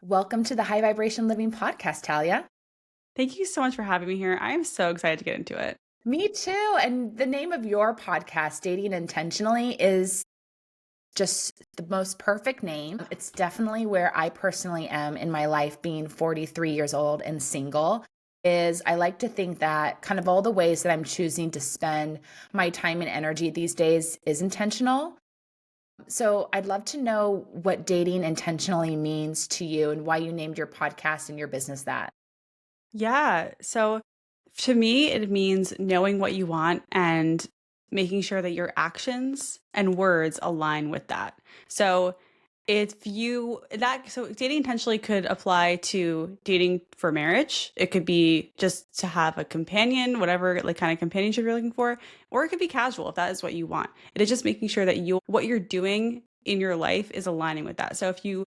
Welcome to the High Vibration Living Podcast, Talia. Thank you so much for having me here. I am so excited to get into it. Me too. And the name of your podcast, Dating Intentionally, is just the most perfect name. It's definitely where I personally am in my life, being 43 years old and single. Is I like to think that kind of all the ways that I'm choosing to spend my time and energy these days is intentional. So I'd love to know what dating intentionally means to you and why you named your podcast and your business that. Yeah. So to me, it means knowing what you want and making sure that your actions and words align with that. So so dating intentionally could apply to dating for marriage. It could be just to have a companion, whatever like kind of companionship you're looking for, or it could be casual if that is what you want. It is just making sure that what you're doing in your life is aligning with that. So if you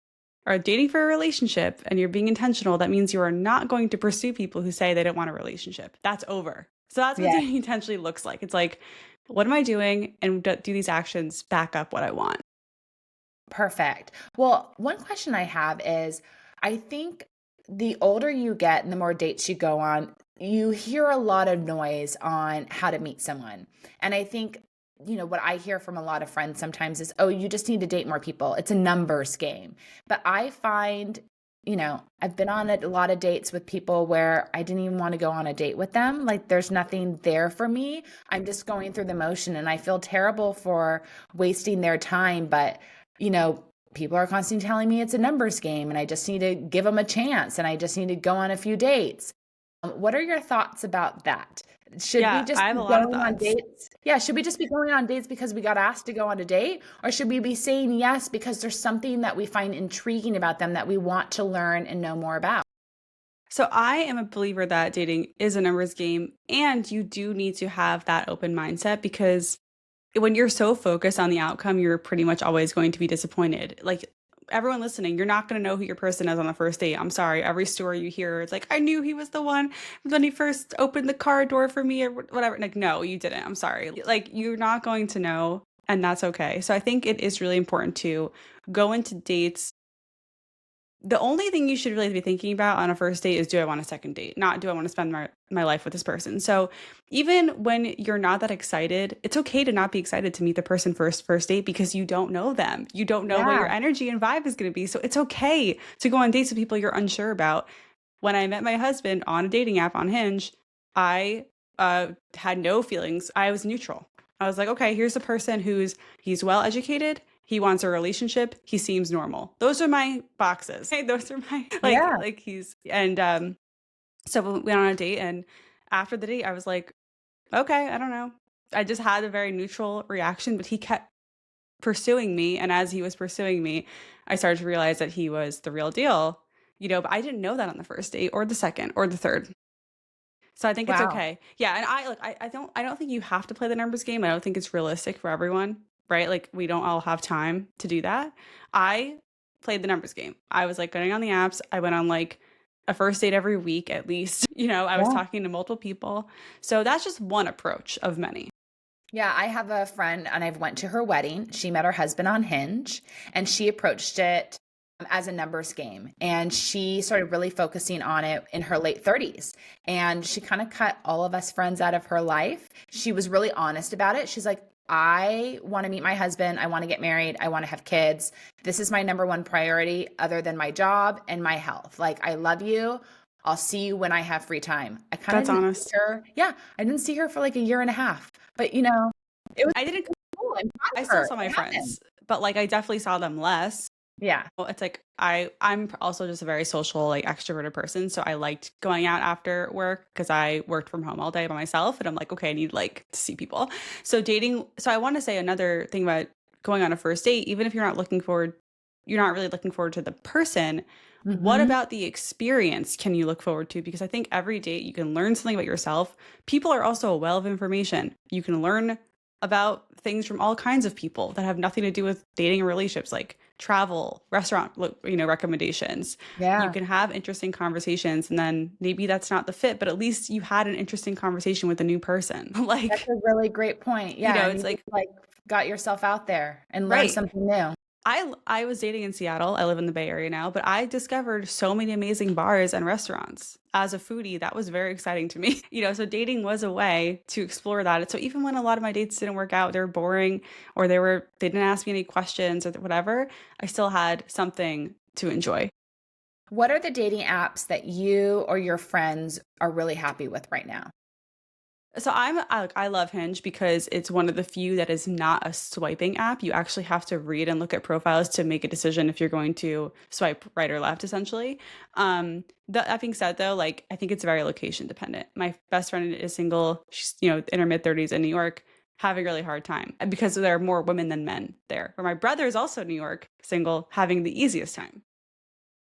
are dating for a relationship and you're being intentional, that means you are not going to pursue people who say they don't want a relationship. That's over. So that's what Yeah. dating intentionally looks like. It's like, what am I doing? And do these actions back up what I want? Perfect. Well, one question I have is I think the older you get and the more dates you go on, you hear a lot of noise on how to meet someone. And I think, what I hear from a lot of friends sometimes is, oh, you just need to date more people. It's a numbers game. But I find, I've been on a lot of dates with people where I didn't even want to go on a date with them. Like there's nothing there for me. I'm just going through the motion and I feel terrible for wasting their time. But you know, people are constantly telling me it's a numbers game and I just need to give them a chance and I just need to go on a few dates. What are your thoughts about that? Should we Yeah, just I have be a lot of going on thoughts. dates? Yeah, should we just be going on dates because we got asked to go on a date? Or should we be saying yes because there's something that we find intriguing about them that we want to learn and know more about? So I am a believer that dating is a numbers game and you do need to have that open mindset because when you're so focused on the outcome, you're pretty much always going to be disappointed. Like everyone listening, you're not going to know who your person is on the first date. I'm sorry. Every story you hear, it's like, I knew he was the one when he first opened the car door for me or whatever. Like, no, you didn't. I'm sorry. Like, you're not going to know, and that's okay. So I think it is really important to go into dates. The only thing you should really be thinking about on a first date is, do I want a second date? Not, do I want to spend my life with this person? So even when you're not that excited, it's okay to not be excited to meet the person first date because you don't know them. You don't know what Yeah. your energy and vibe is going to be. So it's okay to go on dates with people you're unsure about. When I met my husband on a dating app on Hinge, I had no feelings. I was neutral. I was like, okay, here's a person he's well educated. He wants a relationship. He seems normal. Those are my boxes. Hey, those are my Yeah. like he's and so we went on a date and after the date I was like, okay, I don't know. I just had a very neutral reaction, but he kept pursuing me and as he was pursuing me, I started to realize that he was the real deal. But I didn't know that on the first date or the second or the third. So I think it's Wow. okay. Yeah, and I don't think you have to play the numbers game. I don't think it's realistic for everyone, right? Like we don't all have time to do that. I played the numbers game. I was like going on the apps. I went on like a first date every week at least. I was Yeah. talking to multiple people. So that's just one approach of many. Yeah, I have a friend and I've went to her wedding. She met her husband on Hinge and she approached it as a numbers game and she started really focusing on it in her late 30s and she kind of cut all of us friends out of her life. She was really honest about it. She's like, I want to meet my husband. I want to get married. I want to have kids. This is my number one priority other than my job and my health. Like, I love you. I'll see you when I have free time. I kind of That's didn't see honest. her. Yeah, I didn't see her for like a year and a half. But it was I didn't cool. I'm proud I of still her. saw my It happened. friends, but like I definitely saw them less. Yeah. Well, it's like I'm also just a very social, like extroverted person, so I liked going out after work because I worked from home all day by myself, and I'm like, okay, I need like to see people. So dating. So I want to say another thing about going on a first date, even if you're not really looking forward to the person. What Hmm. about the experience can you look forward to? Because I think every date you can learn something about yourself. People are also a well of information. You can learn about things from all kinds of people that have nothing to do with dating or relationships, like travel, restaurant, recommendations. You Yeah. can have interesting conversations, and then maybe that's not the fit, but at least you had an interesting conversation with a new person. That's a really great point. Yeah. And It's you just like, like got yourself out there and learned right. something new. I was dating in Seattle. I live in the Bay Area now, but I discovered so many amazing bars and restaurants. As a foodie, that was very exciting to me. So dating was a way to explore that. So even when a lot of my dates didn't work out, they were boring or they didn't ask me any questions or whatever, I still had something to enjoy. What are the dating apps that you or your friends are really happy with right now? So I love Hinge because it's one of the few that is not a swiping app. You actually have to read and look at profiles to make a decision if you're going to swipe right or left, essentially. That being said, though, like I think it's very location dependent. My best friend is single. She's in her mid 30s in New York, having a really hard time because there are more women than men there. Where my brother is also in New York, single, having the easiest time.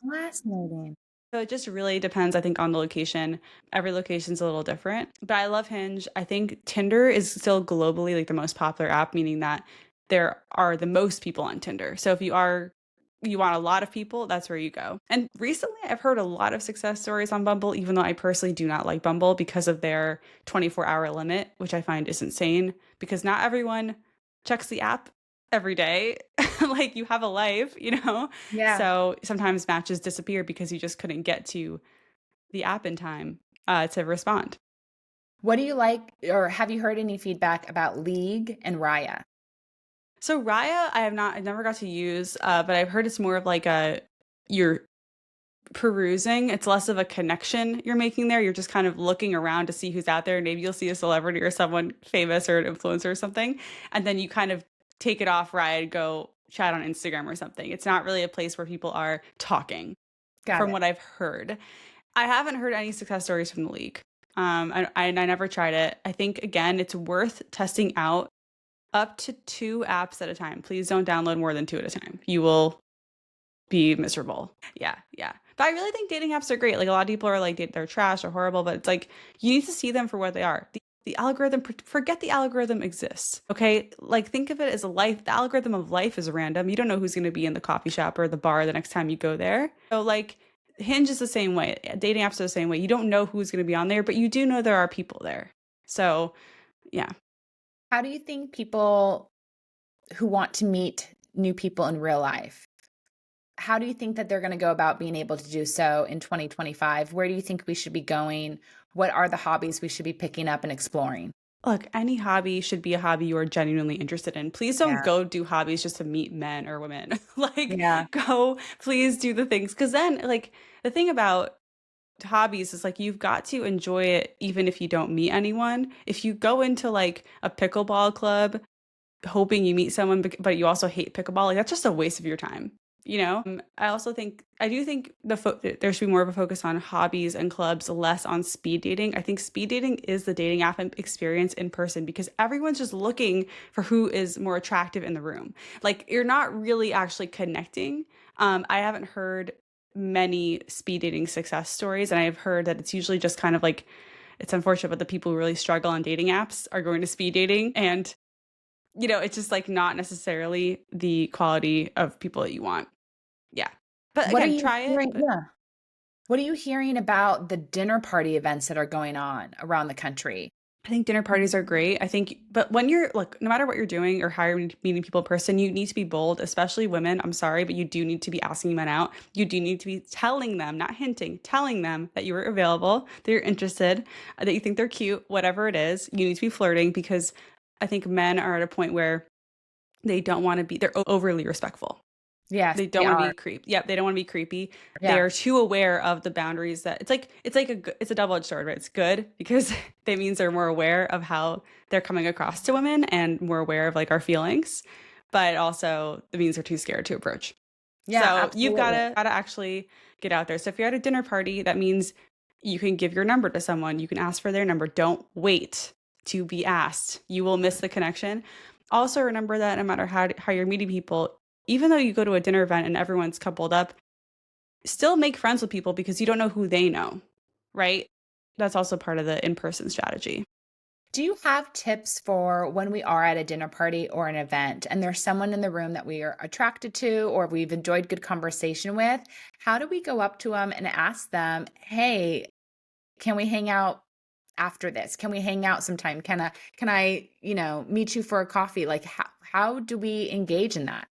Fascinating. So it just really depends, I think, on the location. Every location's a little different. But I love Hinge. I think Tinder is still globally like the most popular app, meaning that there are the most people on Tinder. So if you want a lot of people, that's where you go. And recently I've heard a lot of success stories on Bumble, even though I personally do not like Bumble because of their 24-hour limit, which I find is insane because not everyone checks the app every day. Like you have a life. Yeah. So sometimes matches disappear because you just couldn't get to the app in time to respond. What do you like, or have you heard any feedback about League and Raya? So Raya, I never got to use, but I've heard it's more of like you're perusing. It's less of a connection you're making there. You're just kind of looking around to see who's out there. Maybe you'll see a celebrity or someone famous or an influencer or something, and then you kind of take it off Raya and go chat on Instagram or something. It's not really a place where people are talking, Got from it. what I've heard. I haven't heard any success stories from the league. I never tried it. I think again, it's worth testing out up to 2 apps at a time. Please don't download more than 2 at a time. You will be miserable. Yeah, yeah. But I really think dating apps are great. Like a lot of people are like they're trash or horrible, but it's like you need to see them for what they are. The algorithm, forget the algorithm exists. Okay, like think of it as a life. The algorithm of life is random. You don't know who's going to be in the coffee shop or the bar the next time you go there. So like Hinge is the same way. Dating apps are the same way. You don't know who's going to be on there, but you do know there are people there. So yeah. How do you think people who want to meet new people in real life, how do you think that they're going to go about being able to do so in 2025? Where do you think we should be going? What are the hobbies we should be picking up and exploring? Look, any hobby should be a hobby you are genuinely interested in. Please don't Yeah. go do hobbies just to meet men or women. Like, Yeah. go, please do the things. Because then, like, the thing about hobbies is like you've got to enjoy it even if you don't meet anyone. If you go into like a pickleball club hoping you meet someone, but you also hate pickleball, like that's just a waste of your time. I do think there should be more of a focus on hobbies and clubs, less on speed dating. I think speed dating is the dating app experience in person because everyone's just looking for who is more attractive in the room. Like you're not really actually connecting. I haven't heard many speed dating success stories, and I've heard that it's usually just kind of like it's unfortunate, but the people who really struggle on dating apps are going to speed dating, and it's just like not necessarily the quality of people that you want. Yeah. But What are again, you try it. hearing? But Yeah. What are you hearing about the dinner party events that are going on around the country? I think dinner parties are great. I think, but when you're like, no matter what you're doing or how you're meeting people in person, you need to be bold, especially women. I'm sorry, but you do need to be asking men out. You do need to be telling them, not hinting, telling them that you are available, that you're interested, that you think they're cute, whatever it is. You need to be flirting because I think men are at a point where they don't want to be, they're overly respectful. Yes, They they don't want to be are. creep. Yep, they don't want to be creepy. They Yeah. are too aware of the boundaries that it's a double-edged sword, right? It's good because that means they're more aware of how they're coming across to women and more aware of like our feelings, but also it means they're too scared to approach. Yeah, So you've absolutely. gotta actually get out there. So if you're at a dinner party, that means you can give your number to someone. You can ask for their number. Don't wait to be asked. You will miss the connection. Also remember that no matter how you're meeting people, even though you go to a dinner event and everyone's coupled up, still make friends with people because you don't know who they know, right? That's also part of the in-person strategy. Do you have tips for when we are at a dinner party or an event and there's someone in the room that we are attracted to or we've enjoyed good conversation with? How do we go up to them and ask them, "Hey, can we hang out after this? Can we hang out sometime? Can I, meet you for a coffee?" Like how do we engage in that?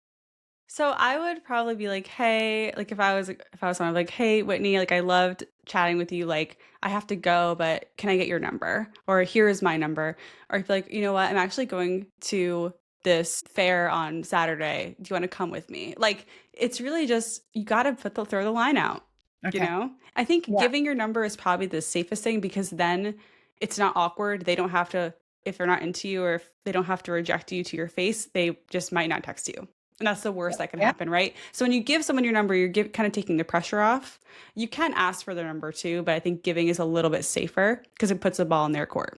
So I would probably be like, hey, like if I was someone like, hey, Whitney, like I loved chatting with you. Like I have to go, but can I get your number? Or here is my number. Or I'd be like, you know what? I'm actually going to this fair on Saturday. Do you want to come with me? Like it's really just you got to throw the line out. You Okay. know, I think Yeah. giving your number is probably the safest thing because then it's not awkward. They don't have to if they're not into you or if they don't have to reject you to your face. They just might not text you. And that's the worst that can Yeah. happen, right? So when you give someone your number, you're kind of taking the pressure off. You can ask for their number too, but I think giving is a little bit safer because it puts the ball in their court.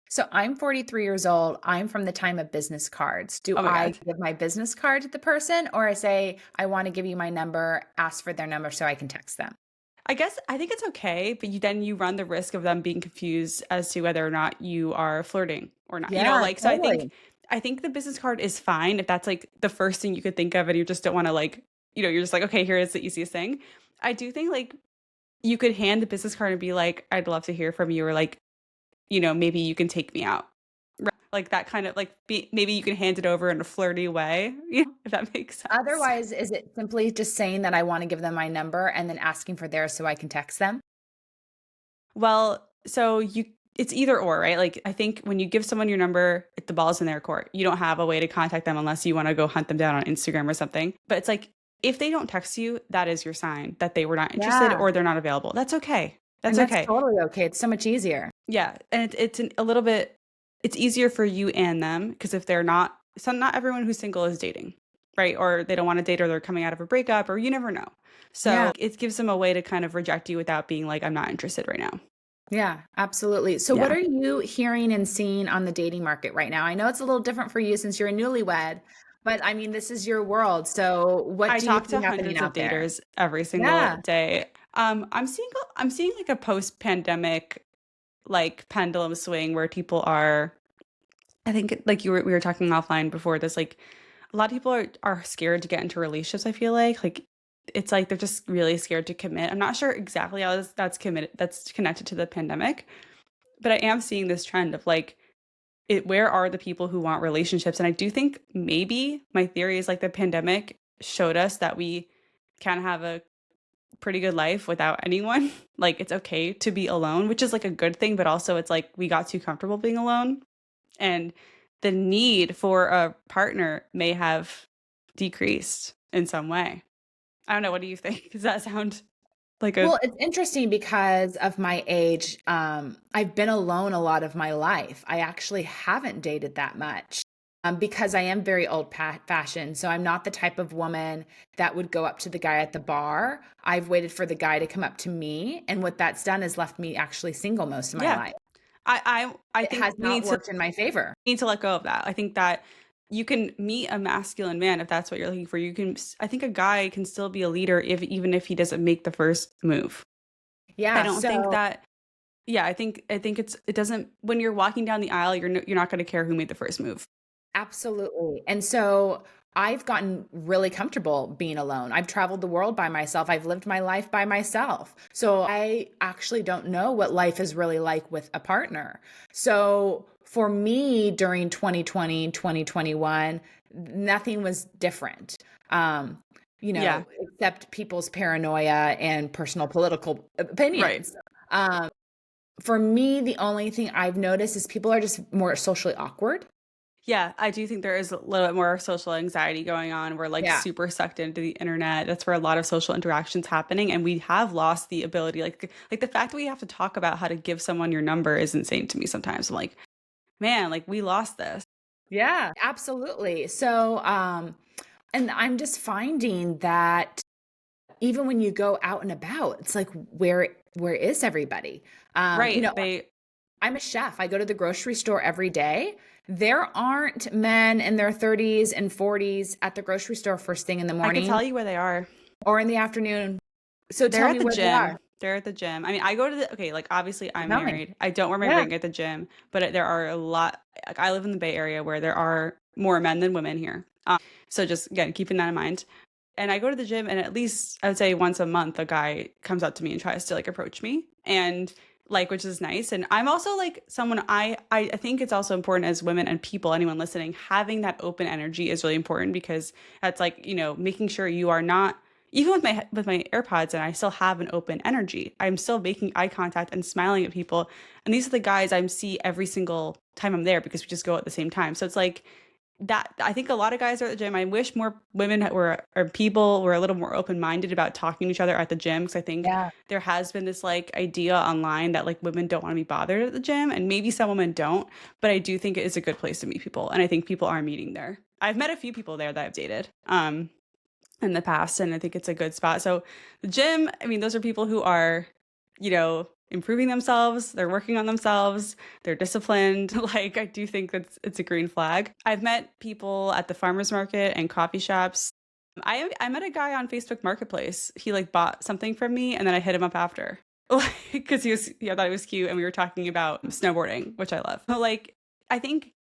So I'm 43 years old. I'm from the time of business cards. Do Oh my I God. give my business card to the person or I say, I want to give you my number, ask for their number so I can text them? I think it's okay, but then you run the risk of them being confused as to whether or not you are flirting or not. Yeah, Like so totally. I think the business card is fine if that's like the first thing you could think of and you just don't want to like, you're just like, okay, here is the easiest thing. I do think like you could hand the business card and be like, I'd love to hear from you or like maybe you can take me out. Right? Like that kind of like maybe you can hand it over in a flirty way, if that makes sense. Otherwise, is it simply just saying that I want to give them my number and then asking for theirs so I can text them? Well, so it's either or, right? Like I think when you give someone your number, the ball's in their court. You don't have a way to contact them unless you want to go hunt them down on Instagram or something. But it's like if they don't text you, that is your sign that they were not interested Yeah. or they're not available. That's okay. And That's that's okay. totally okay. It's so much easier. Yeah, and a little bit it's easier for you and them because if they're not so not everyone who's single is dating, right? Or they don't want to date or they're coming out of a breakup or you never know. Yeah. So it gives them a way to kind of reject you without being like, I'm not interested right now. Yeah, absolutely. So what Yeah. are you hearing and seeing on the dating market right now? I know it's a little different for you since you're a newlywed, but I mean, this is your world. So what I do you talk see to happening hundreds of out there? daters every single Yeah. day. I'm seeing like a post-pandemic like pendulum swing where people are I think like we were talking offline before this like a lot of people are scared to get into relationships, I feel like it's like they're just really scared to commit. I'm not sure exactly how that's connected to the pandemic, but I am seeing this trend of like where are the people who want relationships? And I do think maybe my theory is like the pandemic showed us that we can have a pretty good life without anyone. Like it's okay to be alone, which is like a good thing, but also it's like we got too comfortable being alone and the need for a partner may have decreased in some way. I don't know. What do you think? Does that sound like a Well, it's interesting because of my age. I've been alone a lot of my life. I actually haven't dated that much because I am very old fashioned. So I'm not the type of woman that would go up to the guy at the bar. I've waited for the guy to come up to me. And what that's done is left me actually single most of my yeah? life. I It think has not worked in my favor. need to let go of that. I think that you can meet a masculine man if that's what you're looking for. I think a guy can still be a leader if even if he doesn't make the first move. I Yeah. don't think So that yeah, I think it doesn't when you're walking down the aisle, you're not going to care who made the first move. absolutely. And so I've gotten really comfortable being alone. I've traveled the world by myself. I've lived my life by myself. So I actually don't know what life is really like with a partner. So for me during 2020, 2021, nothing was different. Um, Yeah, except people's paranoia and personal political right. opinions. Um, for me, the only thing I've noticed is people are just more socially awkward. Yeah, I do think there is a little bit more social anxiety going on. We're like Yeah. super sucked into the internet. That's where a lot of social interactions happening, and we have lost the ability. Like the fact that we have to talk about how to give someone your number is insane to me. Sometimes I'm like, man, like we lost this. Yeah, absolutely. So, and I'm just finding that even when you go out and about, it's like where is everybody? Right? They. I'm a chef. I go to the grocery store every day. There aren't men in their 30s and 40s at the grocery store first thing in the I could morning tell you where they are. or in the afternoon. So They're tell at me the where they are. gym. They're at the gym. I mean, I go to the okay, like obviously I'm Tell me. married. I don't wear my Yeah. ring at the gym, but there are a lot like I live in the Bay Area where there are more men than women here. So just again, keeping that in mind. And I go to the gym and at least I would say once a month a guy comes up to me and tries to like approach me. And like, which is nice. And I'm also like someone, I think it's also important as women and people, anyone listening, having that open energy is really important, because that's like, you know, making sure you are not, even with my AirPods, and I still have an open energy. I'm still making eye contact and smiling at people. And these are the guys I see every single time I'm there, because we just go at the same time. So it's like, that I think a lot of guys are at the gym. I wish more women were, or people were a little more open-minded about talking to each other at the gym, because I think Yeah. there has been this like idea online that like women don't want to be bothered at the gym, and maybe some women don't, but I do think it is a good place to meet people, and I think people are meeting there. I've met a few people there that I've dated in the past, and I think it's a good spot. So the gym, I mean, those are people who are, you know, improving themselves, they're working on themselves, they're disciplined. Like, I do think that's it's a green flag. I've met people at the farmers market and coffee shops. I met a guy on Facebook Marketplace. He like bought something from me, and then I hit him up after. Like, because I thought he was cute, and we were talking about snowboarding, which I love. But like, I think,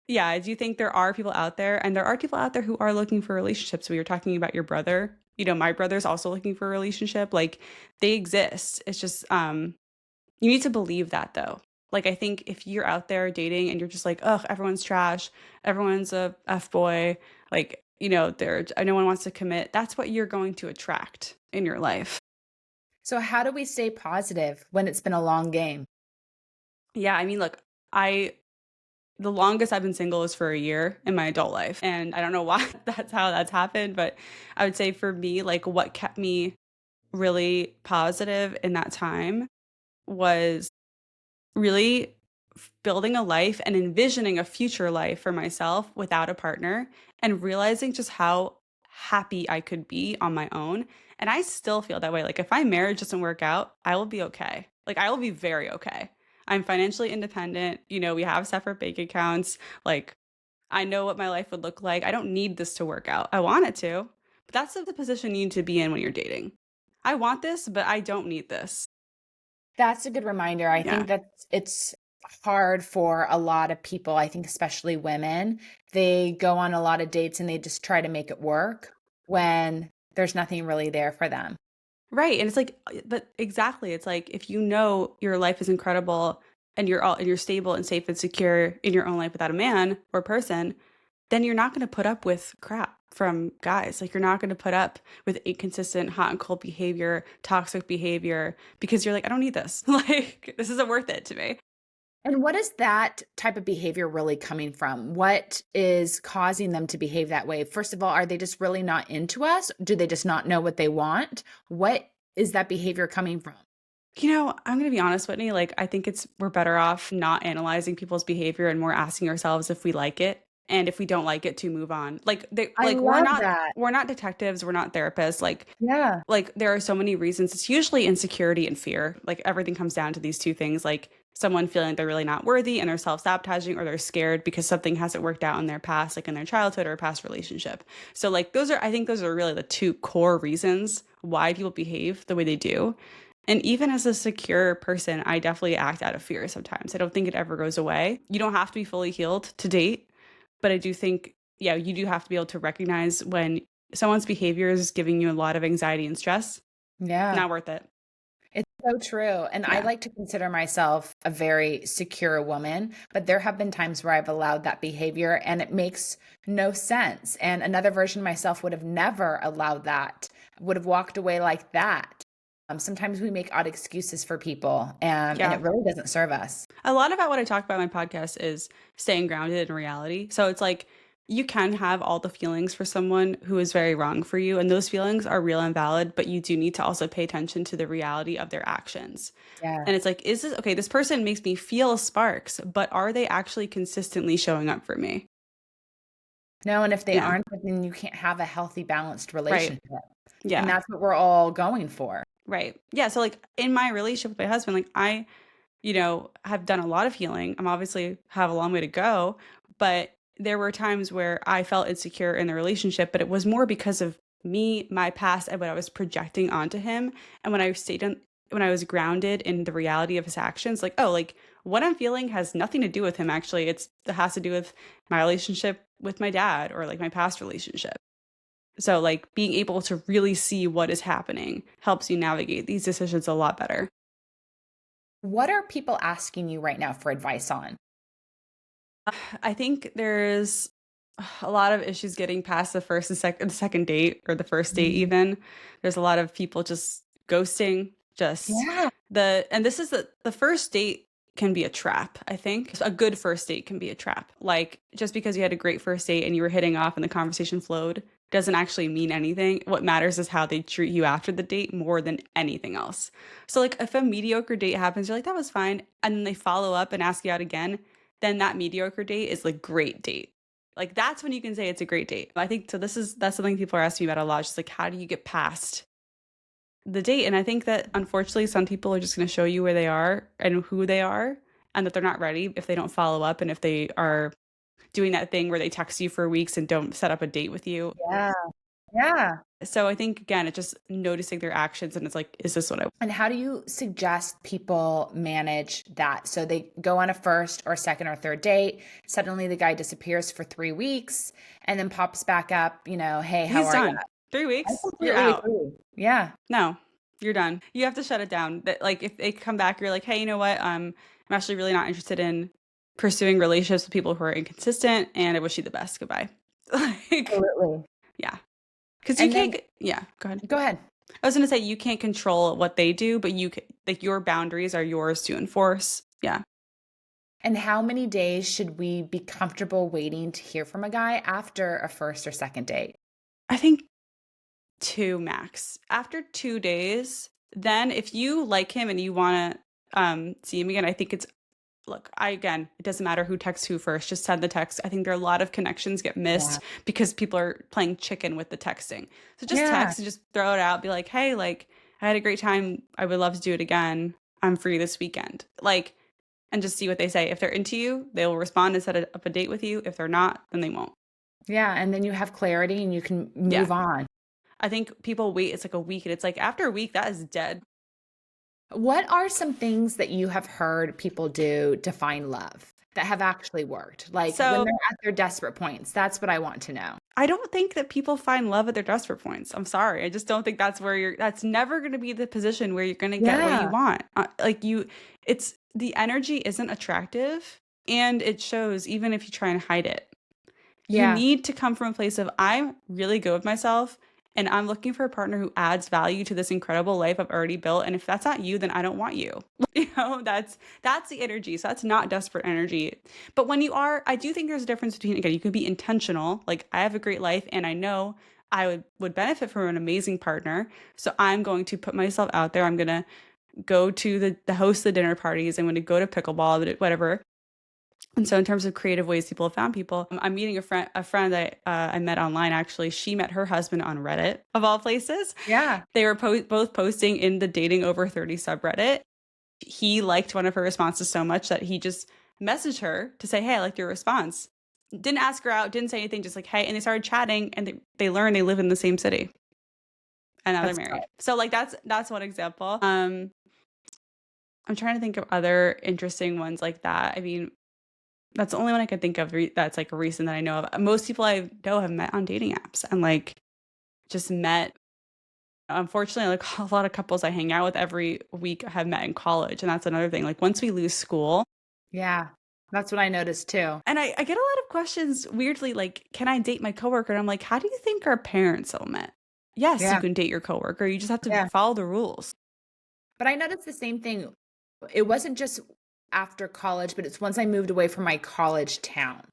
yeah, I do think there are people out there, and there are people out there who are looking for relationships. We were talking about your brother. You know, my brother's also looking for a relationship. Like, they exist. It's just you need to believe that, though. Like, I think if you're out there dating and you're just like, "Ugh, everyone's trash. Everyone's a F boy." Like, you know, no one wants to commit. That's what you're going to attract in your life. So how do we stay positive when it's been a long game? Yeah, I mean, look, I the longest I've been single is for a year in my adult life. And I don't know why that's how that's happened, but I would say for me, like what kept me really positive in that time was really building a life and envisioning a future life for myself without a partner, and realizing just how happy I could be on my own. And I still feel that way. Like, if my marriage doesn't work out, I will be okay. Like, I will be very okay. I'm financially independent. You know, we have separate bank accounts. Like, I know what my life would look like. I don't need this to work out. I want it to, but that's the position you need to be in when you're dating. I want this, but I don't need this. That's a good reminder. I Yeah. think that it's hard for a lot of people. I think especially women, they go on a lot of dates and they just try to make it work when there's nothing really there for them. Right. And it's like, but exactly. It's like, if you know your life is incredible, and you're stable and safe and secure in your own life without a man or person, then you're not going to put up with crap from guys. Like, you're not going to put up with inconsistent hot and cold behavior, toxic behavior, because you're like, I don't need this. Like, this isn't worth it to me. And what is that type of behavior really coming from? What is causing them to behave that way? First of all, are they just really not into us? Do they just not know what they want? What is that behavior coming from? You know, I'm going to be honest, Whitney. Like, I think we're better off not analyzing people's behavior and more asking ourselves if we like it. And if we don't like it, to move on. I Like, love that. we're not detectives. We're not therapists. Yeah. Like, there are so many reasons. It's usually insecurity and fear. Like, everything comes down to these two things. Like, someone feeling like they're really not worthy and they're self-sabotaging, or they're scared because something hasn't worked out in their past, like in their childhood or a past relationship. So like, I think those are really the two core reasons why people behave the way they do. And even as a secure person, I definitely act out of fear sometimes. I don't think it ever goes away. You don't have to be fully healed to date, but I do think, yeah, you do have to be able to recognize when someone's behavior is giving you a lot of anxiety and stress. Yeah. Not worth it. It's so true. And I Yeah. like to consider myself a very secure woman, but there have been times where I've allowed that behavior and it makes no sense. And another version of myself would have never allowed that, would have walked away like that. Sometimes we make odd excuses for people, and Yeah. it really doesn't serve us. A lot about what I talk about in my podcast is staying grounded in reality. So it's like, you can have all the feelings for someone who is very wrong for you, and those feelings are real and valid, but you do need to also pay attention to the reality of their actions. Yeah. And it's like, is this okay? This person makes me feel sparks, but are they actually consistently showing up for me? No, and if they Yeah. aren't, then you can't have a healthy, balanced Right. relationship. And Yeah. that's what we're all going for. Right. Yeah. So like, in my relationship with my husband, like, I, you know, have done a lot of healing. I'm obviously have a long way to go, but there were times where I felt insecure in the relationship, but it was more because of me, my past, and what I was projecting onto him. And when I was grounded in the reality of his actions, like, oh, like, what I'm feeling has nothing to do with him. Actually, it has to do with my relationship with my dad, or like my past relationship. So like, being able to really see what is happening helps you navigate these decisions a lot better. What are people asking you right now for advice on? I think there's a lot of issues getting past the second date or the first date Mhm. even. There's a lot of people just ghosting, just Yeah. and this is the first date can be a trap, I think. A good first date can be a trap. Like just because you had a great first date and you were hitting off and the conversation flowed doesn't actually mean anything. What matters is how they treat you after the date more than anything else. So like if a mediocre date happens, you're like, that was fine. And then they follow up and ask you out again, then that mediocre date is like great date. Like that's when you can say it's a great date. I think so that's something people are asking me about a lot. Just like how do you get past the date? And I think that unfortunately some people are just gonna show you where they are and who they are and that they're not ready if they don't follow up and if they are doing that thing where they text you for weeks and don't set up a date with you. Yeah. Yeah. So I think again, it's just noticing their actions and it's like, is this what I And how do you suggest people manage that? So they go on a first or second or third date. Suddenly the guy disappears for 3 weeks and then pops back up, hey, how he's are you? done. 3 I weeks, you're completely out. agree. Yeah. No, you're done. You have to shut it down. That like if they come back, you're like, hey, you know what? I'm actually really not interested in pursuing relationships with people who are inconsistent, and I wish you the best. Goodbye. Like, Absolutely. yeah, because you And can't. then Yeah, go ahead. go ahead. I was gonna say you can't control what they do, but you can, like your boundaries are yours to enforce. Yeah, And how many days should we be comfortable waiting to hear from a guy after a first or second date? I think 2 max. After 2 days, then if you like him and you want to see him again, I think it's look, again, it doesn't matter who texts who first, just send the text. I think there are a lot of connections get Yeah. missed because people are playing chicken with the texting. So just Yeah. text and just throw it out, be like, "Hey, like I had a great time. I would love to do it again. I'm free this weekend." Like and just see what they say. If they're into you, they will respond and set up a date with you. If they're not, then they won't. Yeah. And then you have clarity and you can Yeah. move on. I think people wait, it's like a week and it's like after a week that is dead. What are some things that you have heard people do to find love that have actually worked? Like when So they're at their desperate points, that's what I want to know. I don't think that people find love at their desperate points. I'm sorry. I just don't think that's where that's never going to be the position where you're going to get what you Yeah. want. It's the energy isn't attractive and it shows even if you try and hide it. You Yeah. need to come from a place of I'm really good with myself and I'm looking for a partner who adds value to this incredible life I've already built. And if that's not you, then I don't want you. That's the energy. So that's not desperate energy. But when you are, I do think there's a difference between again, you can be intentional, like I have a great life and I know I would benefit from an amazing partner. So I'm going to put myself out there. I'm gonna go to the host of the dinner parties. I'm gonna go to pickleball, whatever. And so, in terms of creative ways people have found people, I'm meeting a friend that I met online. Actually, she met her husband on Reddit, of all places. Yeah. They were both posting in the Dating Over 30 subreddit. He liked one of her responses so much that he just messaged her to say, "Hey, I liked your response." Didn't ask her out, didn't say anything, just like, "Hey," and they started chatting, and they learned they live in the same city, and now they're That's good. married. So, like, that's one example. I'm trying to think of other interesting ones like that. I mean, that's the only one I could think of that's like a recent that I know of. Most people I know have met on dating apps and like just met. Unfortunately, like a lot of couples I hang out with every week have met in college. And that's another thing. Like once we lose school, Yeah. That's what I noticed too. and I get a lot of questions weirdly, like, can I date my coworker? And I'm like, how do you think our parents all met? Yes, you Yeah. can date your coworker. You just have to Yeah. follow the rules. But I noticed the same thing. It wasn't just after college, but it's once I moved away from my college town.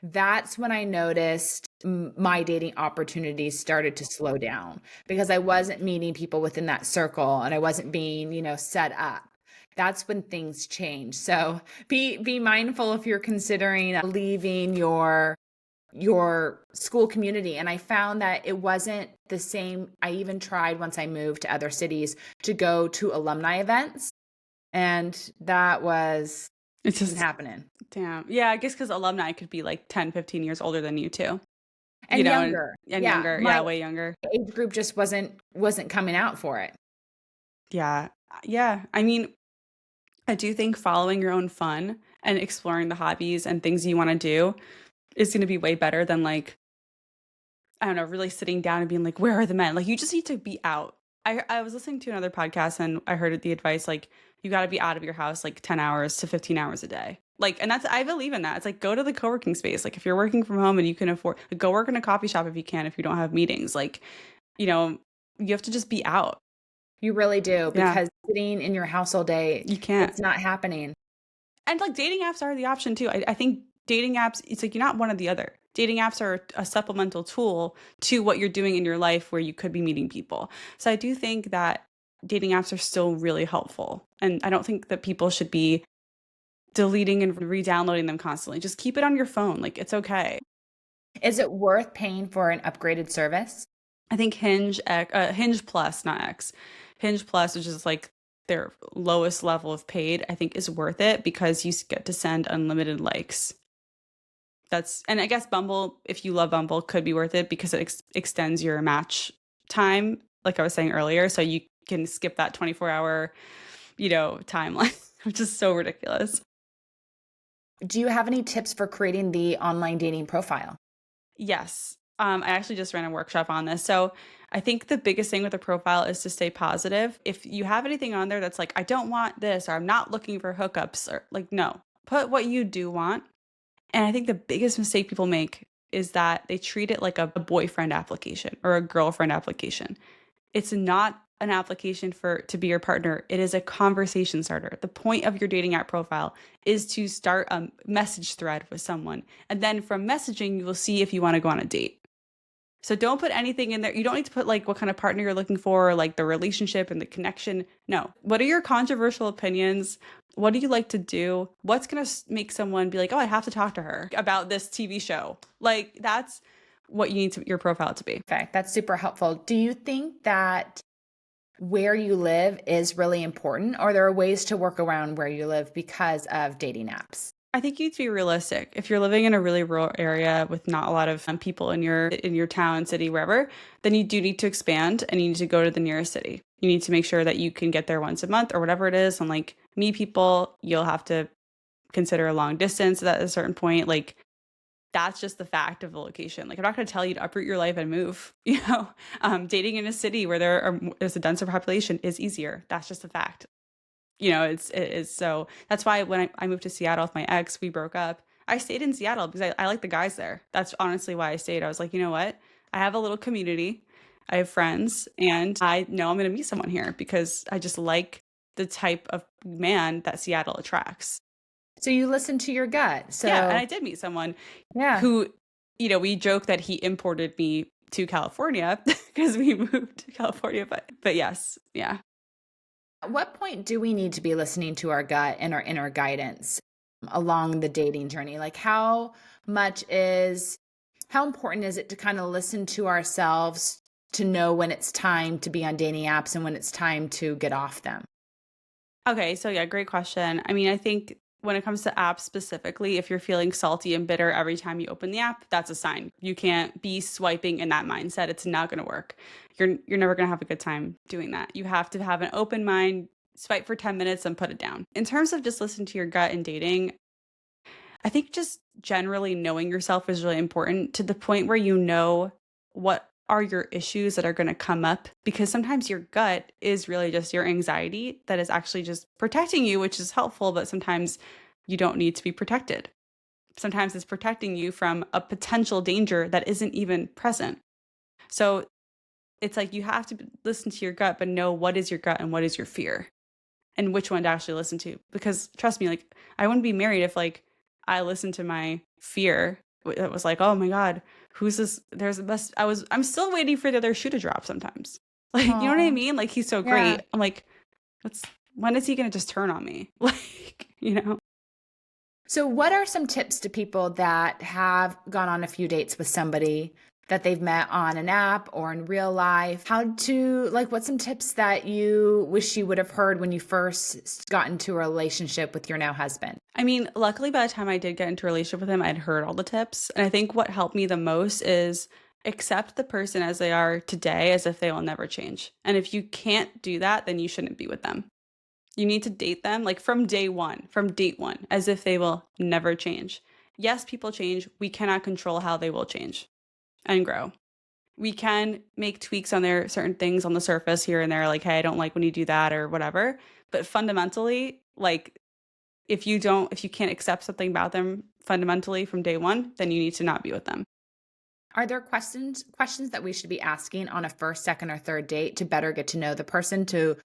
That's when I noticed my dating opportunities started to slow down because I wasn't meeting people within that circle and I wasn't being, set up. That's when things change. So be mindful if you're considering leaving your school community. And I found that it wasn't the same. I even tried once I moved to other cities to go to alumni events, and that It's wasn't just, happening. damn. Yeah, I guess because alumni could be like 10, 15 years older than you too, And and, younger. and Yeah, younger. my Yeah, way younger. age group just wasn't coming out for it. Yeah. Yeah. I mean, I do think following your own fun and exploring the hobbies and things you want to do is going to be way better than like, I don't know, really sitting down and being like, where are the men? Like, you just need to be out. I was listening to another podcast and I heard the advice like you got to be out of your house like 10 hours to 15 hours a day. Like, and that's, I believe in that. It's like go to the co-working space. Like if you're working from home and you can afford, like, go work in a coffee shop if you can, if you don't have meetings. Like, you know, you have to just be out. You really do, Yeah, because sitting in your house all day, you can't. it's not happening. And like dating apps are the option too. I think dating apps, it's like you're not one or the other. Dating apps are a supplemental tool to what you're doing in your life where you could be meeting people. So I do think that dating apps are still really helpful. And I don't think that people should be deleting and re-downloading them constantly. Just keep it on your phone. Like it's okay. Is it worth paying for an upgraded service? I think Hinge Plus, not X, Hinge Plus, which is like their lowest level of paid, I think is worth it because you get to send unlimited likes. And I guess Bumble, if you love Bumble, could be worth it because it extends your match time, like I was saying earlier. So you can skip that 24-hour, timeline, which is so ridiculous. Do you have any tips for creating the online dating profile? Yes. I actually just ran a workshop on this. So I think the biggest thing with a profile is to stay positive. If you have anything on there that's like, I don't want this, or I'm not looking for hookups, or like, no, put what you do want. And I think the biggest mistake people make is that they treat it like a boyfriend application or a girlfriend application. It's not an application to be your partner. It is a conversation starter. The point of your dating app profile is to start a message thread with someone. And then from messaging, you will see if you want to go on a date. So don't put anything in there. You don't need to put like what kind of partner you're looking for, or like the relationship and the connection. No. What are your controversial opinions? What do you like to do? What's going to make someone be like, oh, I have to talk to her about this TV show? Like that's what you need your profile to be. Perfect. That's super helpful. Do you think that where you live is really important, or there are ways to work around where you live because of dating apps? I think you need to be realistic. If you're living in a really rural area with not a lot of people in your town, city, wherever, then you do need to expand and you need to go to the nearest city. You need to make sure that you can get there once a month or whatever it is. And like meet people, you'll have to consider a long distance at a certain point. Like that's just the fact of the location. Like I'm not going to tell you to uproot your life and move. Dating in a city where there's a denser population is easier. That's just a fact. It is. So that's why when I moved to Seattle with my ex, we broke up. I stayed in Seattle because I like the guys there. That's honestly why I stayed. I was like, you know what? I have a little community. I have friends and I know I'm going to meet someone here because I just like the type of man that Seattle attracts. So you listen to your gut. So yeah, and I did meet someone who, we joke that he imported me to California because we moved to California. But yes, yeah. At what point do we need to be listening to our gut and our inner guidance along the dating journey? Like how important is it to kind of listen to ourselves to know when it's time to be on dating apps and when it's time to get off them? Okay, so yeah, great question. I mean, I think when it comes to apps specifically, if you're feeling salty and bitter every time you open the app, that's a sign. You can't be swiping in that mindset. It's not going to work. You're never going to have a good time doing that. You have to have an open mind, swipe for 10 minutes and put it down. In terms of just listening to your gut and dating, I think just generally knowing yourself is really important to the point where you know what are your issues that are going to come up, because sometimes your gut is really just your anxiety that is actually just protecting you, which is helpful, but sometimes you don't need to be protected. Sometimes it's protecting you from a potential danger that isn't even present. So it's like you have to listen to your gut, but know what is your gut and what is your fear and which one to actually listen to. Because trust me, like I wouldn't be married if like I listened to my fear. It was like, oh my God, who's this? I'm still waiting for the other shoe to drop sometimes. Like, you know what I mean? Like, he's so great. I'm like, when is he going to just turn on me? Like. So what are some tips to people that have gone on a few dates with somebody that they've met on an app or in real life? What's some tips that you wish you would have heard when you first got into a relationship with your now husband? I mean, luckily by the time I did get into a relationship with him, I'd heard all the tips. And I think what helped me the most is accept the person as they are today as if they will never change. And if you can't do that, then you shouldn't be with them. You need to date them like from date one, as if they will never change. Yes, people change. We cannot control how they will change and grow. We can make tweaks on their certain things on the surface here and there, like, hey, I don't like when you do that or whatever. But fundamentally, like, if you can't accept something about them fundamentally from day one, then you need to not be with them. Are there questions that we should be asking on a first, second, or third date to better get to know the person, to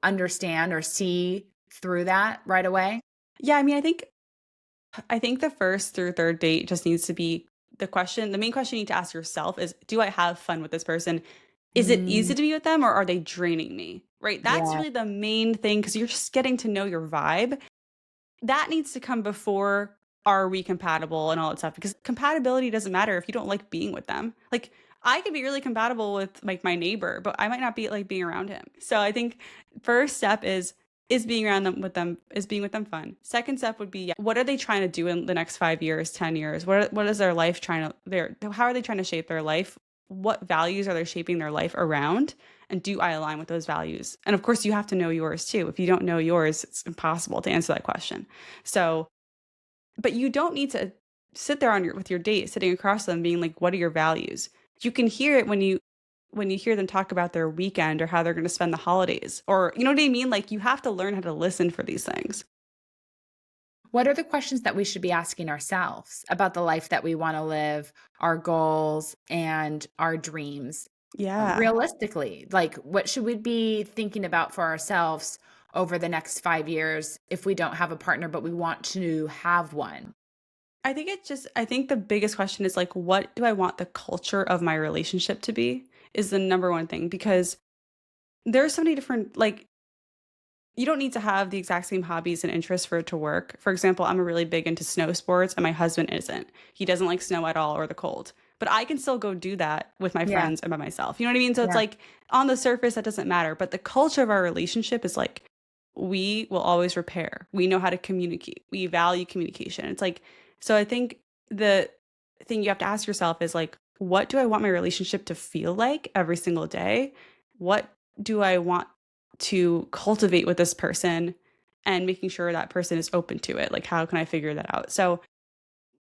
understand or see through that right away? Yeah, I mean, I think the first through third date just needs to be the main question you need to ask yourself is, do I have fun with this person? Is it easy Mm, to be with them or are they draining me? Right? That's yeah. really the main thing because you're just getting to know your vibe. That needs to come before are we compatible and all that stuff because compatibility doesn't matter if you don't like being with them. Like I could be really compatible with like my neighbor, but I might not be like being around him. So I think first step is being around them with them is being with them fun. Second step would be yeah, what are they trying to do in the next 5 years, 10 years? What is their life trying to their how are they trying to shape their life? What values are they shaping their life around? And do I align with those values? And of course, you have to know yours too. If you don't know yours, it's impossible to answer that question. So, but you don't need to sit there on your with your date, sitting across them, being like, "What are your values?" You can hear it when you hear them talk about their weekend or how they're going to spend the holidays, or you know what I mean. Like you have to learn how to listen for these things. What are the questions that we should be asking ourselves about the life that we want to live, our goals, and our dreams? Yeah. Realistically, like what should we be thinking about for ourselves over the next 5 years if we don't have a partner, but we want to have one? I think the biggest question is like, what do I want the culture of my relationship to be? Is the number one thing because there's so many different like you don't need to have the exact same hobbies and interests for it to work. For example, I'm really big into snow sports and my husband isn't. He doesn't like snow at all or the cold. But I can still go do that with my Yeah, friends and by myself. You know what I mean? So it's yeah. like on the surface that doesn't matter, but the culture of our relationship is like we will always repair. We know how to communicate. We value communication. It's like so I think the thing you have to ask yourself is like what do I want my relationship to feel like every single day? What do I want to cultivate with this person and making sure that person is open to it. Like, how can I figure that out? So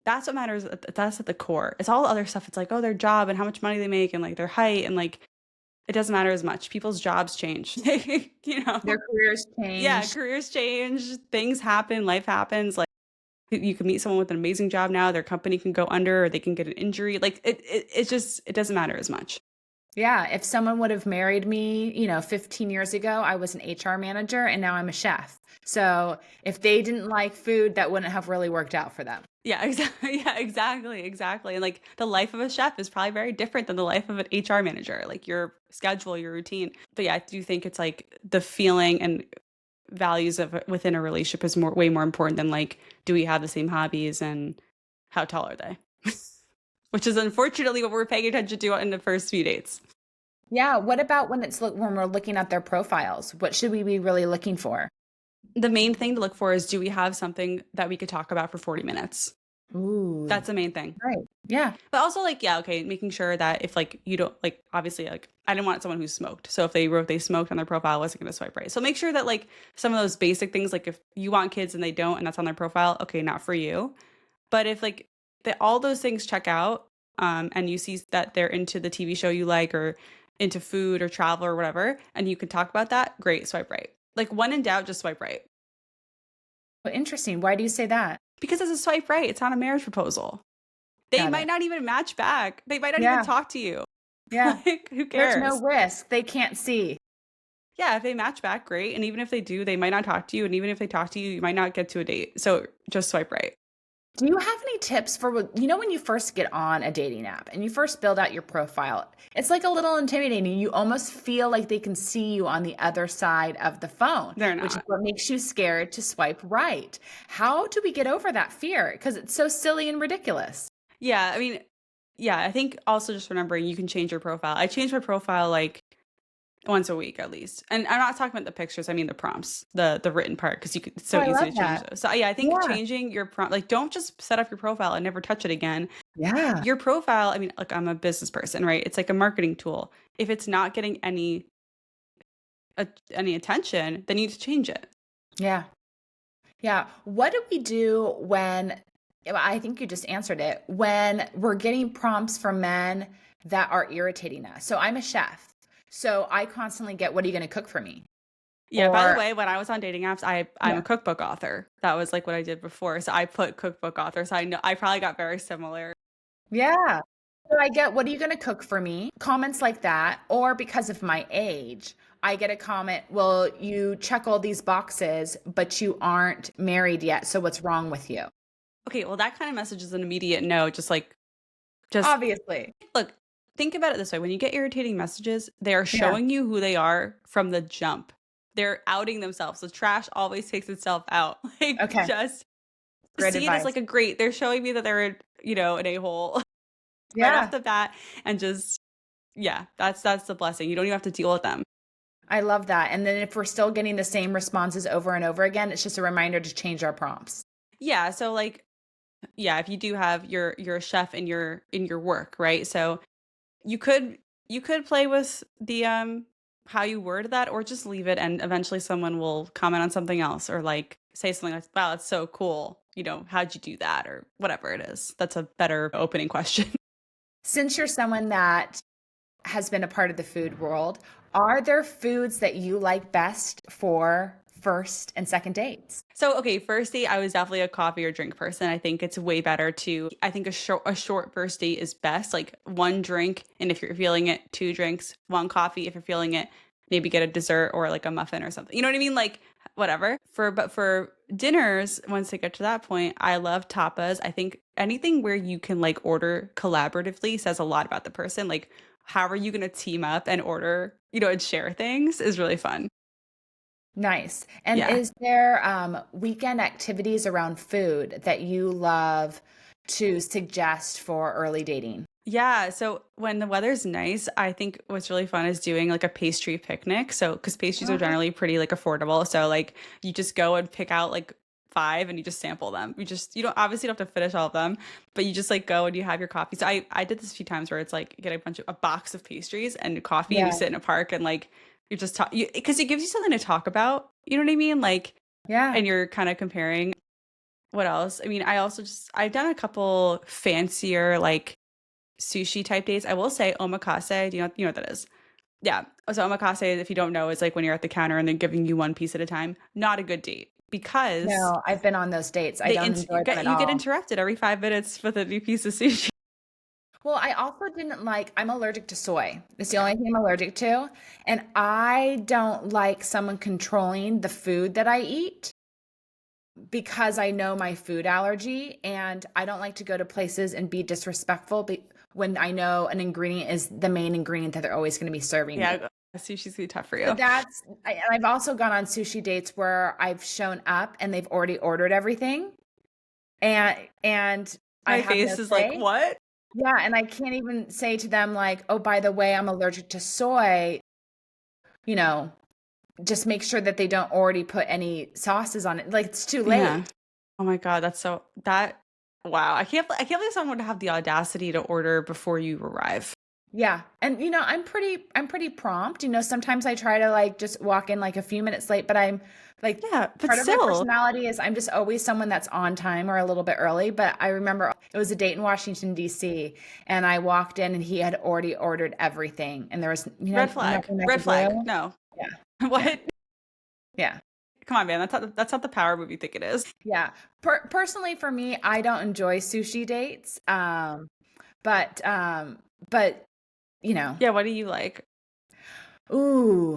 that's what matters. That's at the core. It's all the other stuff. It's like, oh, their job and how much money they make and like their height and like it doesn't matter as much. People's jobs change, you know? Their careers Yeah, change. careers change, things happen, life happens. Like you can meet someone with an amazing job now, their company can go under or they can get an injury. Like it just, it doesn't matter as much. Yeah, if someone would have married me, 15 years ago, I was an HR manager and now I'm a chef. So if they didn't like food, that wouldn't have really worked out for them. Yeah, exactly. Yeah, exactly, exactly. And like the life of a chef is probably very different than the life of an HR manager, like your schedule, your routine. But yeah, I do think it's like the feeling and values of within a relationship is way more important than like, do we have the same hobbies and how tall are they? Which is unfortunately what we're paying attention to in the first few dates. Yeah, what about when we're looking at their profiles? What should we be really looking for? The main thing to look for is do we have something that we could talk about for 40 minutes? Ooh, That's the main thing. right. Yeah. But also like, yeah, okay, making sure that if like you don't like obviously like I didn't want someone who smoked. So if they wrote they smoked on their profile, I wasn't gonna swipe right. So make sure that like some of those basic things, like if you want kids and they don't and that's on their profile, okay, not for you. But if like all those things check out, and you see that they're into the TV show you like or into food or travel or whatever, and you can talk about that, great, swipe right. Like when in doubt, just swipe right. Well, interesting. Why do you say that? Because it's a swipe right, it's not a marriage proposal. They Got might it. not even match back. They might not even Yeah. talk to you. Yeah. Like, who There's no cares? risk. They can't see. Yeah, if they match back, great. And even if they do, they might not talk to you. And even if they talk to you, you might not get to a date. So just swipe right. Do you have any tips for when you first get on a dating app and you first build out your profile? It's like a little intimidating. You almost feel like they can see you on the other side of the phone, They're which is not. what makes you scared to swipe right. How do we get over that fear? Because it's so silly and ridiculous. Yeah, I mean, yeah, I think also just remembering you can change your profile. I change my profile like once a week at least. And I'm not talking about the pictures, I mean the prompts, the written part, because it's Oh, so I easy love to change that. those. So yeah, I think Yeah. changing your prompt, like don't just set up your profile and never touch it again. Yeah. Your profile, I mean, like I'm a business person, right? It's like a marketing tool. If it's not getting any attention, then you need to change it. Yeah. Yeah. What do we do when, I think you just answered it, when we're getting prompts from men that are irritating us. So I'm a chef. So I constantly get, what are you going to cook for me? Yeah, by the Or, way, when I was on dating apps, I'm yeah. a cookbook author. That was like what I did before. So I put cookbook author. So I know I probably got very similar. Yeah. So I get, what are you going to cook for me? Comments like that. Or because of my age, I get a comment, well, you check all these boxes, but you aren't married yet. So what's wrong with you? Okay, well, that kind of message is an immediate no. Just Obviously. look, think about it this way. When you get irritating messages, they are Yeah. showing you who they are from the jump. They're outing themselves. The trash always takes itself out. Like, Okay. just Great see it as advice. like they're showing me that they're, an a-hole right off Yeah. the bat. And just, yeah, that's the blessing. You don't even have to deal with them. I love that. And then if we're still getting the same responses over and over again, it's just a reminder to change our prompts. Yeah. So like, yeah, if you do have you're a chef in your work, right? So you could play with the how you word that, or just leave it, and eventually someone will comment on something else, or like say something like, wow, that's so cool, how'd you do that, or whatever it is. That's a better opening question. Since you're someone that has been a part of the food world, are there foods that you like best for first and second dates? So, okay, first date, I was definitely a coffee or drink person. I think it's way better I think a short first date is best. Like one drink, and if you're feeling it, two drinks, one coffee. If you're feeling it, maybe get a dessert or like a muffin or something. You know what I mean? Like whatever. But for dinners, once they get to that point, I love tapas. I think anything where you can like order collaboratively says a lot about the person. Like how are you going to team up and order, and share things is really fun. Nice. And Yeah. is there weekend activities around food that you love to suggest for early dating? Yeah, so when the weather's nice, I think what's really fun is doing like a pastry picnic. So, because pastries are Uh-huh. generally pretty like affordable, so like you just go and pick out like five and you just sample them. You don't obviously don't have to finish all of them, but you just like go and you have your coffee. So I did this a few times where it's like you get a box of pastries and coffee, and Yeah. you sit in a park and like you're just talk because it gives you something to talk about. You know what I mean? Like, Yeah. and you're kind of comparing. What else? I mean, I've done a couple fancier like sushi type dates. I will say omakase. Do you know what that is? Yeah. So omakase, if you don't know, is like when you're at the counter and they're giving you one piece at a time. Not a good date because No, I've been on those dates. I don't enjoy them at you get all. interrupted every 5 minutes with a new piece of sushi. Well, I also didn't like, I'm allergic to soy. It's the only thing I'm allergic to. And I don't like someone controlling the food that I eat because I know my food allergy. And I don't like to go to places and be disrespectful when I know an ingredient is the main ingredient that they're always going to be serving me. Yeah, sushi's gonna be tough for So you. and I've also gone on sushi dates where I've shown up and they've already ordered everything. And I My have no face is like, say. what? Yeah, and I can't even say to them like, "Oh, by the way, I'm allergic to soy." You know, just make sure that they don't already put any sauces on it. Like it's too Yeah. late. Oh my God, wow. I can't believe someone would have the audacity to order before you arrive. Yeah. And I'm pretty prompt. Sometimes I try to like just walk in like a few minutes late, but I'm like Yeah, but part of my still. personality is I'm just always someone that's on time or a little bit early. But I remember it was a date in Washington, D.C., and I walked in and he had already ordered everything. And there was, Red flag. nothing I Red could flag. do. No. Yeah. Yeah. What? Yeah. Come on, man. That's not the power move you think it is. Yeah. Personally, for me, I don't enjoy sushi dates. But Yeah, what do you like? ooh,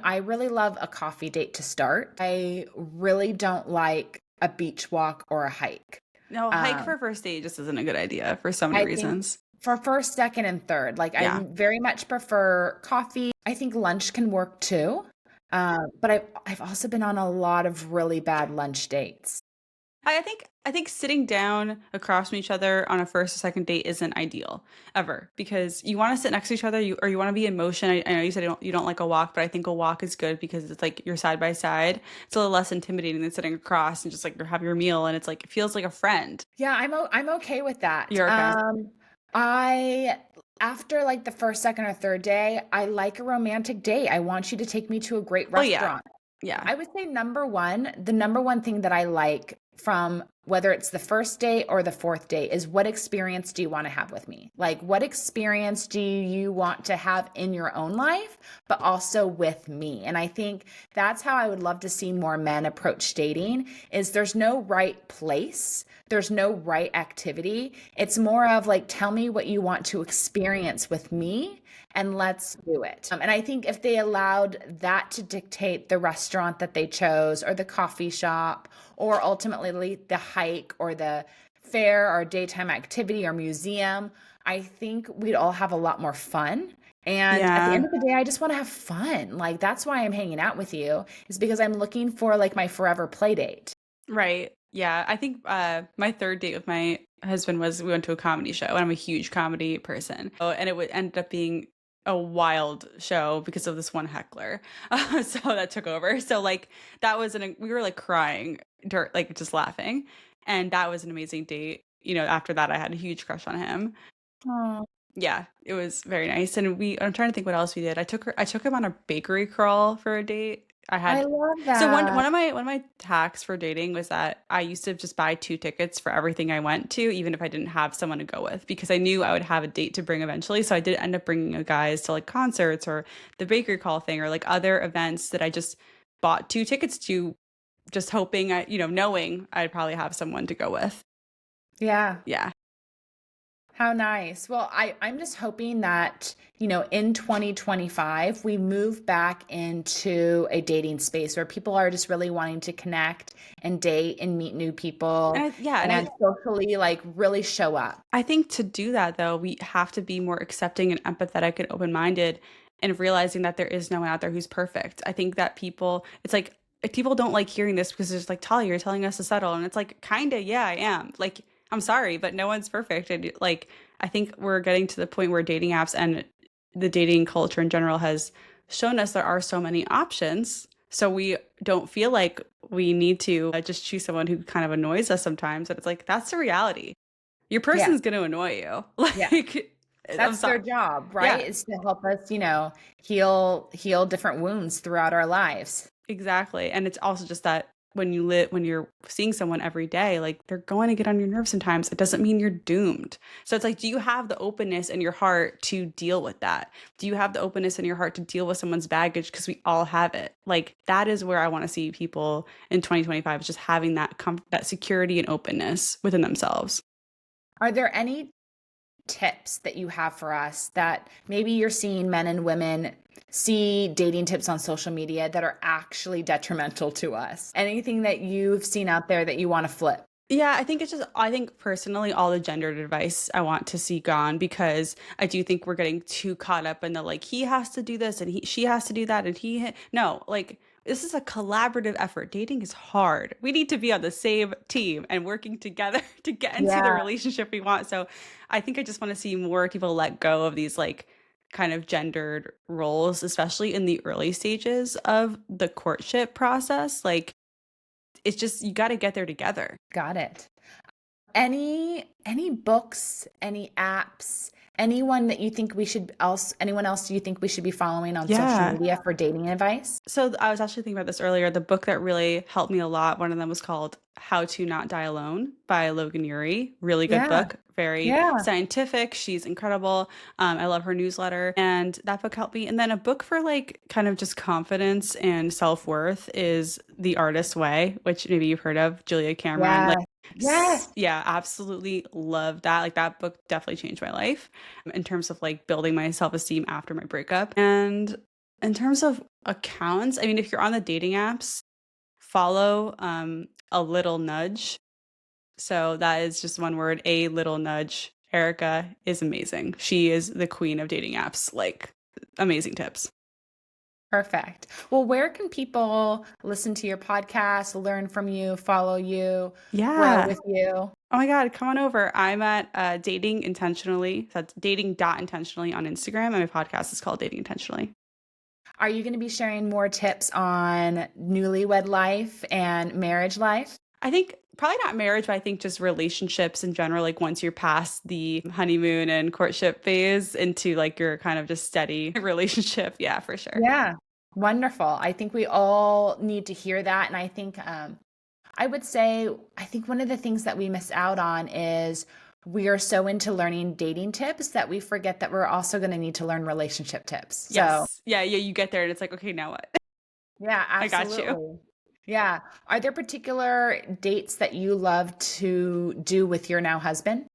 I really love a coffee date to start. I really don't like a beach walk or a hike. No, hike Um, for first date just isn't a good idea for so many I think reasons. for first, second, and third, like I Yeah. very much prefer coffee. I think lunch can work too. But I've also been on a lot of really bad lunch dates. I think sitting down across from each other on a first or second date isn't ideal ever, because you want to sit next to each other, you want to be in motion. I know you said you don't like a walk, but I think a walk is good because it's like you're side by side. It's a little less intimidating than sitting across and just like you have your meal, and it's like it feels like a friend. Yeah, I'm okay with that. You're okay. I after like the first, second, or third day, I like a romantic date. I want you to take me to a great Oh yeah. restaurant. Yeah. I would say the number one thing that I like from whether it's the first date or the fourth date, is what experience do you want to have with me? Like, what experience do you want to have in your own life, but also with me? And I think that's how I would love to see more men approach dating, is there's no right place. There's no right activity. It's more of like, tell me what you want to experience with me and let's do it. And I think if they allowed that to dictate the restaurant that they chose or the coffee shop or ultimately the hike or the fair or daytime activity or museum, I think we'd all have a lot more fun. And at the Yeah. end of the day, I just want to have fun. Like, that's why I'm hanging out with you, is because I'm looking for like my forever play date. Right. Yeah. I think my third date with my husband was we went to a comedy show, and I'm a huge comedy person. Oh, and it would end up being a wild show because of this one heckler. So that took over. So like that was we were like crying, like just laughing. And that was an amazing date. After that I had a huge crush on him. Oh, Yeah, it was very nice. And I'm trying to think what else we did. I took him on a bakery crawl for a date. I I had love so that. one of my hacks for dating was that I used to just buy 2 tickets for everything I went to, even if I didn't have someone to go with, because I knew I would have a date to bring eventually. So I did end up bringing guys to like concerts or the bakery crawl thing or like other events that I just bought 2 tickets to, just hoping knowing I'd probably have someone to go with. Yeah. Yeah. How nice. Well, I'm just hoping that, in 2025, we move back into a dating space where people are just really wanting to connect and date and meet new people And and socially like really show up. I think to do that, though, we have to be more accepting and empathetic and open minded, and realizing that there is no one out there who's perfect. I think that it's like, people don't like hearing this because it's like, Talia, you're telling us to settle. And it's like, kind of, yeah, I am. Like, I'm sorry, but no one's perfect. And like, I think we're getting to the point where dating apps and the dating culture in general has shown us there are so many options. So we don't feel like we need to just choose someone who kind of annoys us sometimes. But it's like, that's the reality. Your Yeah. person's going to annoy you. Yeah. Like, I'm That's their sorry. job, right? Yeah, Is to help us, heal different wounds throughout our lives. exactly. And it's also just that when you're seeing someone every day, like they're going to get on your nerves sometimes. It doesn't mean you're doomed. So it's like, do you have the openness in your heart to deal with that? Do you have the openness in your heart to deal with someone's baggage? Because we all have it. Like, that is where I want to see people in 2025, is just having that security and openness within themselves. Are there any tips that you have for us that maybe you're seeing men and women see dating tips on social media that are actually detrimental to us? Anything that you've seen out there that you want to flip? Yeah, I think personally, all the gendered advice I want to see gone, because I do think we're getting too caught up in the like, he has to do this and she has to do that. And no, like, this is a collaborative effort. Dating is hard. We need to be on the same team and working together to get into the Yeah, relationship we want. So I think I just want to see more people let go of these like kind of gendered roles, especially in the early stages of the courtship process. Like, it's just, you got to get there together. got it. Any books, any apps, anyone else you think we should be following on social Yeah. media for dating advice? So I was actually thinking about this earlier. The book that really helped me a lot, one of them was called How to Not Die Alone by Logan Ury. Really good Yeah, book, very yeah, scientific. She's incredible. I love her newsletter. And that book helped me. And then a book for like kind of just confidence and self-worth is The Artist's Way, which maybe you've heard of, Julia Cameron. yeah, Like, yes. yeah, absolutely love that. Like, that book definitely changed my life in terms of like building my self-esteem after my breakup. And in terms of accounts, I mean, if you're on the dating apps, follow a little nudge. So that is just one word, a little nudge. Erica is amazing. She is the queen of dating apps. Like, amazing tips. Perfect. Well, where can people listen to your podcast, learn from you, follow you, grow Yeah. with you? Oh my God, come on over. I'm at Dating Intentionally. That's dating.intentionally on Instagram. And my podcast is called Dating Intentionally. Are you going to be sharing more tips on newlywed life and marriage life? I think probably not marriage, but I think just relationships in general. Like, once you're past the honeymoon and courtship phase into like your kind of just steady relationship. Yeah, for sure. Yeah, wonderful. I think we all need to hear that. And I think I would say, I think one of the things that we miss out on is we are so into learning dating tips that we forget that we're also going to need to learn relationship tips. So, Yes. Yeah, yeah, you get there and it's like, okay, now what? yeah, I got you. absolutely. Yeah. Are there particular dates that you love to do with your now husband?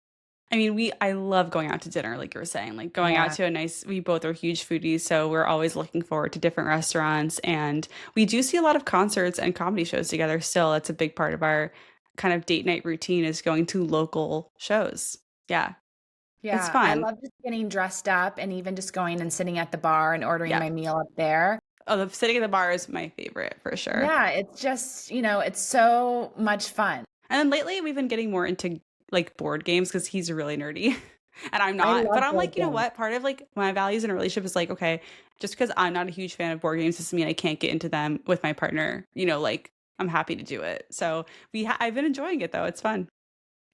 I mean, I love going out to dinner, like you were saying, like going out Yeah. to we both are huge foodies, so we're always looking forward to different restaurants. And we do see a lot of concerts and comedy shows together still. That's a big part of our kind of date night routine is going to local shows. Yeah, it's Yeah. I fun. love just getting dressed up and even just going and sitting at the bar and ordering Yeah. my meal up there. Oh, the sitting at the bar is my favorite for sure. Yeah. It's just, it's so much fun. And then lately we've been getting more into like board games because he's really nerdy and I'm I not. But love I'm board like, you know games. what? Part of like my values in a relationship is like, okay, just because I'm not a huge fan of board games doesn't mean I can't get into them with my partner. Like I'm happy to do it. So I've been enjoying it though. It's fun.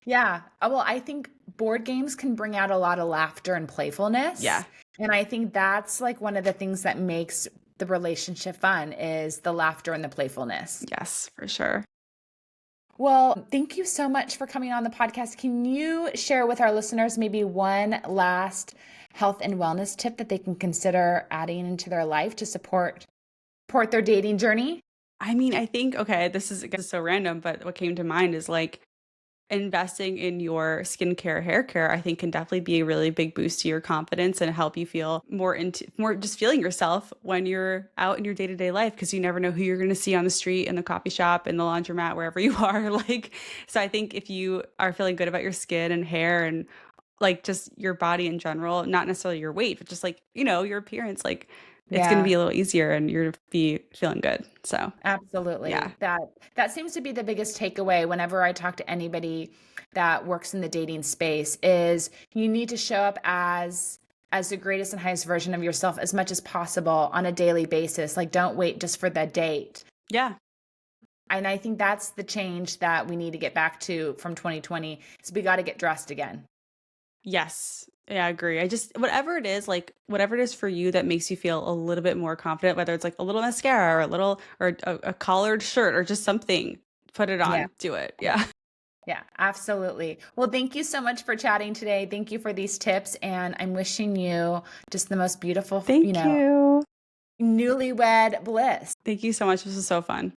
Yeah. Well, I think board games can bring out a lot of laughter and playfulness. Yeah. And I think that's like one of the things that makes the relationship fun is the laughter and the playfulness. Yes, for sure. Well, thank you so much for coming on the podcast. Can you share with our listeners maybe one last health and wellness tip that they can consider adding into their life to support their dating journey? I mean, I think, okay, this is so random, but what came to mind is like investing in your skincare, hair care, I think can definitely be a really big boost to your confidence and help you feel more just feeling yourself when you're out in your day-to-day life because you never know who you're going to see on the street, in the coffee shop, in the laundromat, wherever you are. Like, so I think if you are feeling good about your skin and hair and like just your body in general, not necessarily your weight, but just like, your appearance, like it's going to Yeah. be a little easier and you're going to be feeling good. So, yeah. Absolutely. That seems to be the biggest takeaway whenever I talk to anybody that works in the dating space is you need to show up as the greatest and highest version of yourself as much as possible on a daily basis. Like don't wait just for the date. Yeah. And I think that's the change that we need to get back to from 2020 is we got to get dressed again. Yes. Yeah, I agree. I just whatever it is, like whatever it is for you that makes you feel a little bit more confident, whether it's like a little mascara or a collared shirt or just something, put it Yeah. on, do it. Yeah. Yeah, absolutely. Well, thank you so much for chatting today. Thank you for these tips. And I'm wishing you just the most beautiful, Thank you. newlywed bliss. Thank you so much. This was so fun.